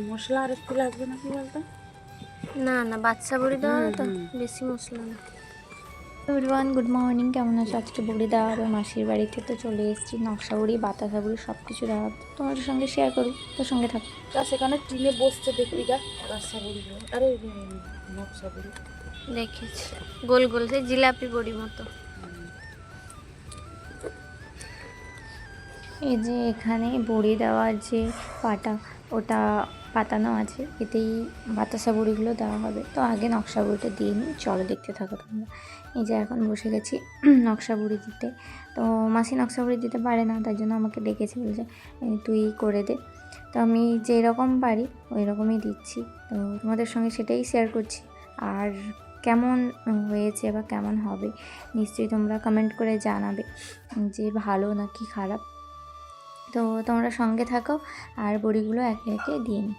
মশলা আর একটু লাগবে নাকি বলতো? না না, বাচ্চা বড়ি দেওয়া তো বেশি মশলা না। Everyone, good morning. কেমন আছো? আজকে বড়ি দেওয়া হবে মাসির বাড়িতে, তো চলে এসেছি। নকশা বড়ি, বাতাসা বড়ি সব কিছু দেওয়া হবে, তোমাদের সঙ্গে শেয়ার করি, তোর সঙ্গে থাকো। তা সেখানে টিনে বসছে দেখবি গা রাস্তা বড়িগুলো, আরে নকশা বড়ি দেখেছি, গোল গোল সেই জিলাপি বড়ি মতো। এই যে এখানে বড়ি দেওয়ার যে পাটা, ওটা পাতানো আছে, এতেই বাতাসা বড়িগুলো দেওয়া হবে। তো আগে নকশা বড়িটা দিয়ে নিই, চলো দেখতে থাকো তোমরা। এই যে এখন বসে গেছি নকশা বড়ি দিতে। তো মাসি নকশা বড়ি দিতে পারে না, তাই জন্য আমাকে ডেকেছে, বলছে তুই করে দে। তো আমি যেরকম পারি ওই রকমই দিচ্ছি, তো তোমাদের সঙ্গে সেটাই শেয়ার করছি। আর কেমন হয়েছে বা কেমন হবে নিশ্চয়ই তোমরা কমেন্ট করে জানাবে যে ভালো নাকি খারাপ। তো তোমরা সঙ্গে থাকো আর বড়িগুলো একে একে দিয়ে নিই।